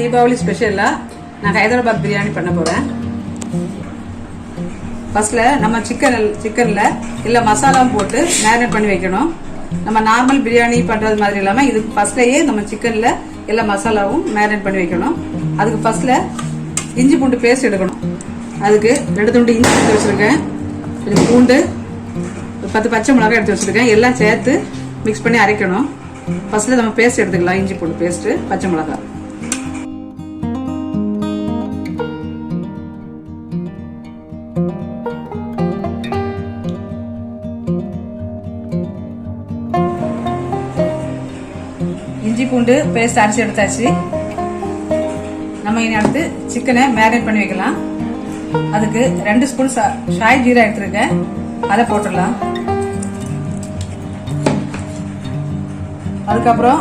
தீபாவளி ஸ்பெஷலாக நான் ஹைதராபாத் பிரியாணி பண்ண போகிறேன். ஃபர்ஸ்ட்ல நம்ம சிக்கனில் இல்லை மசாலாவும் போட்டு மேரினேட் பண்ணி வைக்கணும். நம்ம நார்மல் பிரியாணி பண்ணுறது மாதிரி இல்லாமல் இதுக்கு ஃபர்ஸ்ட்லேயே நம்ம சிக்கனில் எல்லா மசாலாவும் மேரினேட் பண்ணி வைக்கணும். அதுக்கு ஃபர்ஸ்ட்ல இஞ்சி பூண்டு பேஸ்ட் எடுக்கணும். அதுக்கு 2 துண்டு இஞ்சி எடுத்து வச்சுருக்கேன், கொஞ்சம் பூண்டு, 10 பச்சை மிளகாய் எடுத்து வச்சுருக்கேன். எல்லாம் சேர்த்து மிக்ஸ் பண்ணி அரைக்கணும். ஃபர்ஸ்ட்ல நம்ம பேஸ்ட் எடுத்துக்கலாம், இஞ்சி பூண்டு பேஸ்ட்டு, பச்சை மிளகாய். இஞ்சி பூண்டு பேஸ்ட் அரைச்சி எடுத்தாச்சு. நம்ம இனி அடுத்து சிக்கனை மேரினேட் பண்ணி வைக்கலாம். அதுக்கு 2 ஸ்பூன் ஷாய் ஜீரா எடுத்துருக்கேன், அதை போட்டுடலாம். அதுக்கப்புறம்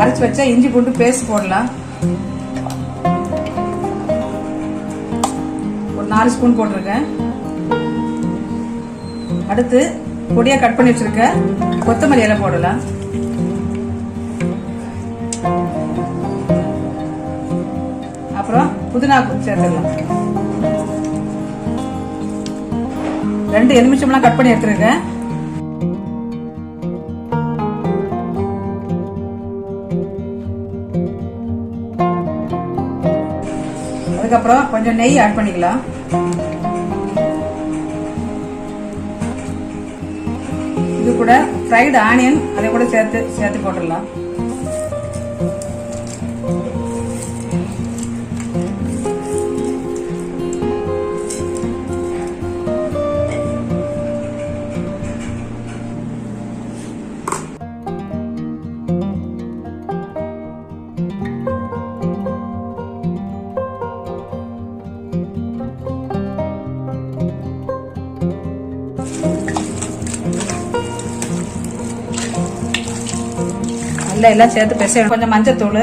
அரைச்சி வச்ச இஞ்சி பூண்டு பேஸ்ட் போடலாம். ஒரு 4 ஸ்பூன் போட்டிருக்கேன். அடுத்து பொடியா கட் பண்ணி வச்சிருக்க கொத்தமல்லி இலை போடலாம். அப்புறம் புதினா சேர்த்துடலாம். 2 எலுமிச்சம்பழம் கட் பண்ணி எடுத்துருக்கேன். அதுக்கப்புறம் கொஞ்சம் நெய் ஆட் பண்ணிக்கலாம். இது கூட ஃப்ரைடு ஆனியன் அதை கூட சேர்த்து போட்டுடலாம். எல்லாம் சேர்த்து பேச கொஞ்சம் மஞ்சத்தூள்,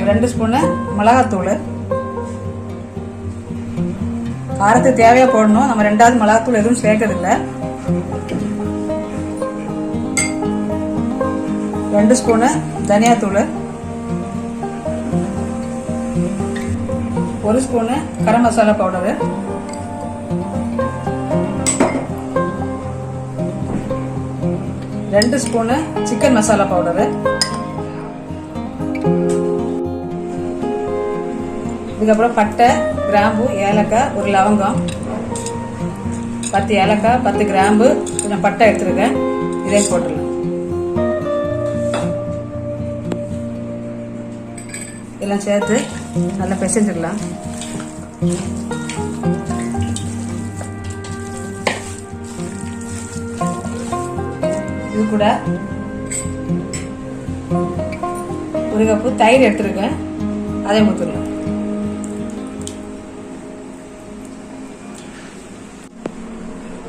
2 ஸ்பூனு மிளகாத்தூள். காரத்துக்கு தேவையா போடணும். நம்ம 2வது மிளகாத்தூள் எதுவும் சேர்க்கறதில்லை. 2 ஸ்பூனு தனியாத்தூள், 1 spoon garam masala powder, 2 spoon chicken masala powder. இதுக்கப்புறம் பட்டை, கிராம்பு, ஏலக்காய், ஒரு லவங்கம், 10 ஏலக்காய், 10 கிராம்பு, கொஞ்சம் பட்டை எடுத்துருக்கேன். இதையும் போட்டுடலாம். எல்லாம் சேர்த்து நல்லா பிசைஞ்சிடலாம். இது கூட 1 கப்பு தயிர் எடுத்துருக்கேன், அதை ஊற்றிடலாம்.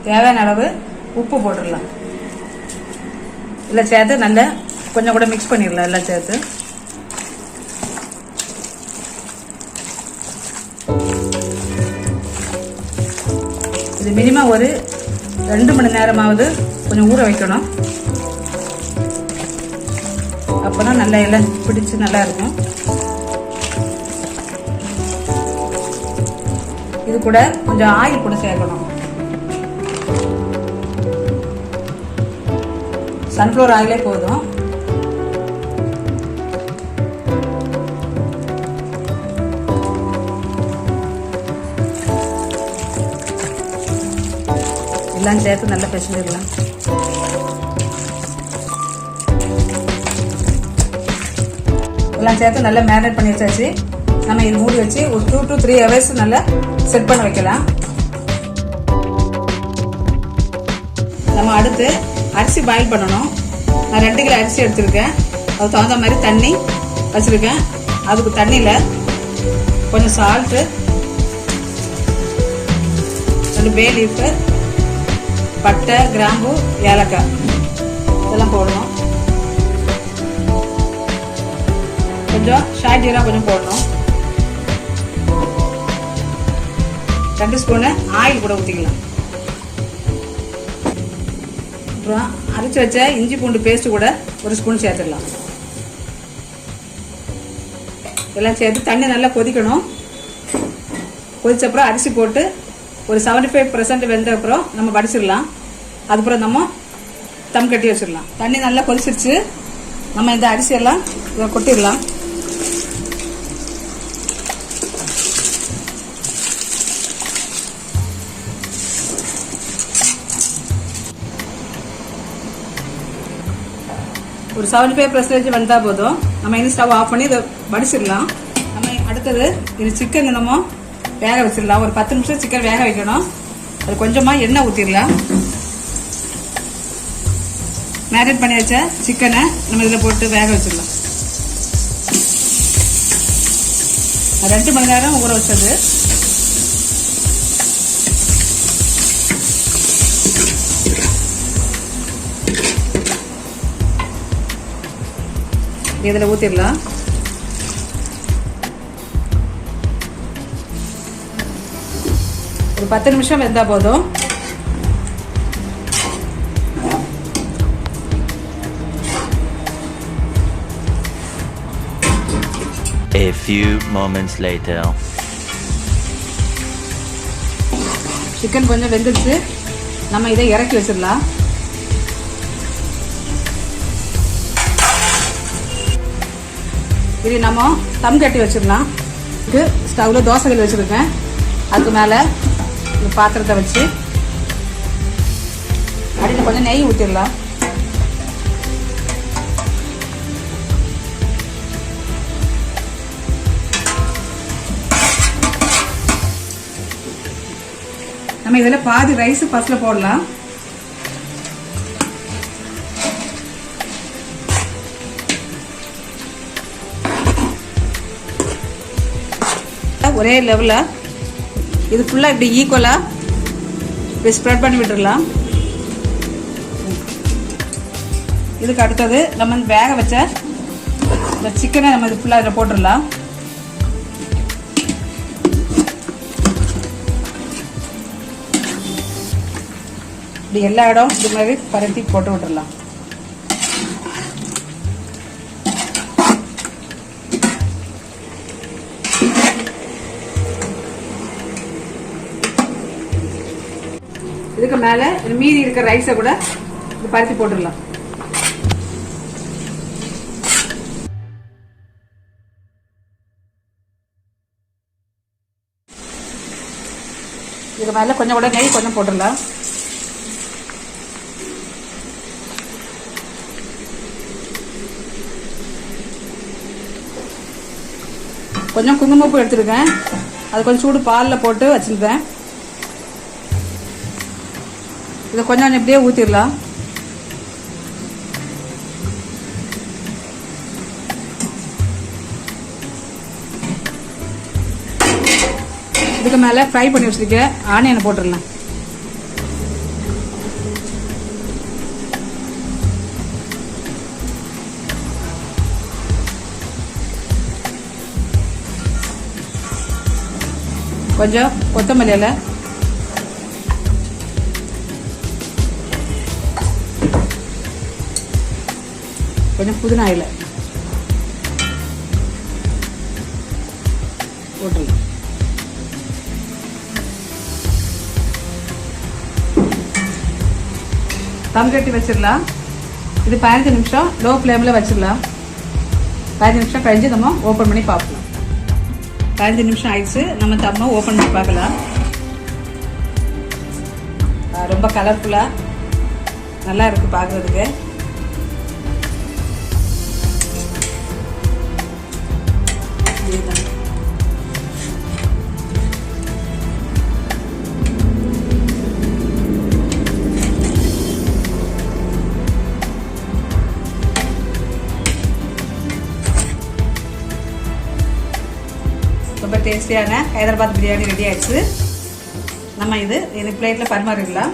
தேவையான அளவு உப்பு போட்டுடலாம். எல்லாம் சேர்த்து நல்லா கொஞ்சம் கூட மிக்ஸ் பண்ணிடலாம். எல்லாம் சேர்த்து இது மினிமம் ஒரு 2 மணி நேரமாவது கொஞ்சம் ஊற வைக்கணும். அப்பதான் நல்லா எல்லாம் பிடிச்சு நல்லா இருக்கும். இது கூட கொஞ்சம் ஆயில் கூட சேர்க்கணும். சன்ஃப்ளவர் ஆயிலே போதும். எல்லாம் சேர்த்து நல்லா பிசைஞ்சிடலாம். எல்லாம் சேர்த்து நல்லா மேரினேட் பண்ணி வச்சாச்சு. நம்ம இது மூடி வச்சு ஒரு 2 to 3 hours நல்லா செட் பண்ண வைக்கலாம். நம்ம அடுத்து அரிசி பாயில் பண்ணணும். நான் 2 கிலோ அரிசி எடுத்துருக்கேன். அதுக்கு தகுந்த மாதிரி தண்ணி வச்சிருக்கேன். அதுக்கு தண்ணியில் கொஞ்சம் சால்ட்டு, 2 பே லீஃபு, பட்டை, கிராம்பு, ஏலக்காய் இதெல்லாம் போடணும். கொஞ்சம் ஷாய் ஜீரா கொஞ்சம் போடணும். 2 ஸ்பூனு ஆயில் கூட ஊற்றிக்கலாம். அப்புறம் அரைச்சி வச்ச இஞ்சி பூண்டு பேஸ்ட் கூட 1 ஸ்பூன் சேர்த்துடலாம். எல்லாம் சேர்த்து தண்ணி நல்லா கொதிக்கணும். கொதிச்ச அப்புறம் அரிசி போட்டு ஒரு 75% வெந்த அப்புறம் நம்ம வடிச்சிடலாம். அதுக்கப்புறம் நம்ம தம் கட்டி வச்சிடலாம். தண்ணி நல்லா கொதிச்சிருச்சு. நம்ம இந்த அரிசியெல்லாம் இதை கொட்டிடலாம். ஒரு 75% வந்தால் போதும். நம்ம இந்த ஸ்டவ் ஆஃப் பண்ணி இதை வடிச்சிடலாம். நம்ம அடுத்தது இது சிக்கன் நம்ம வேக வச்சிடலாம். ஒரு 10 நிமிஷம் சிக்கன் வேக வைக்கணும். அது கொஞ்சமாக எண்ணெய் ஊற்றிடலாம். மேரினேட் பண்ணி வச்ச சிக்கனை நம்ம இதில் போட்டு வேக வச்சிடலாம். 2 மணி நேரம் ஊற வச்சது. இதில் ஊற்றிடலாம். ஒரு 10 நிமிஷம் வெந்தால் போதும். A few moments later. Chicken கொஞ்சம் வெந்துடுச்சு. நம்ம இதை இறக்கி வச்சிடலாம். இது நம்ம தம் கட்டி வச்சிடலாம். இது ஸ்டவ்ல தோசைகள் வச்சிருக்கேன். அதுக்கு மேலே இந்த பாத்திரத்தை வச்சு அடியில் கொஞ்சம் நெய் ஊற்றிடலாம். நம்ம இதில் பாதி ரைஸ் ஃபர்ஸ்ட்ல போடலாம். ஒரே லெவலில் இது ஃபுல்லாக இப்படி ஈக்குவலாக இப்படி ஸ்ப்ரெட் பண்ணி விட்டுடலாம். இதுக்கு அடுத்தது நம்ம வேக வச்ச இந்த சிக்கனை நம்ம இது ஃபுல்லாக இதில் போட்டுடலாம். இப்படி எல்லா இடம் இது மாதிரி பரட்டி போட்டு விட்டுடலாம். இதுக்கு மேலே மீதி இருக்கிற ரைஸை கூட பருத்தி போட்டுடலாம். இதுக்கு மேலே கொஞ்சம் கூட நெய் கொஞ்சம் போட்டுடலாம். கொஞ்சம் குங்குமப்பூ எடுத்துருக்கேன். அது கொஞ்சம் சூடு பாலில் போட்டு வச்சுருக்கேன். இதை கொஞ்சம் இப்படியே ஊற்றிடலாம். இதுக்கு மேலே ஃப்ரை பண்ணி வச்சுருக்க ஆனியனை போட்டுடலாம். கொஞ்சம் கொத்தமல்லி இலை, கொஞ்சம் புதினா இலை போட்டுடலாம். தம் கட்டி வச்சிடலாம். இது 15 நிமிஷம் லோ ஃப்ளேமில் வச்சிடலாம். 15 நிமிஷம் கழிஞ்சு நம்ம ஓப்பன் பண்ணி பார்க்கலாம். 15 நிமிஷம் ஆயிடுச்சு. நம்ம தம்மை ஓப்பன் பண்ணி பார்க்கலாம். ரொம்ப கலர்ஃபுல்லாக நல்லா இருக்குது பார்க்குறதுக்கு. ரொம்ப டேஸ்டியான ஹைதராபாத் பிரியாணி ரெடி ஆயிடுச்சு. நம்ம இது பிளேட்டில் பரிமாறிடலாம்.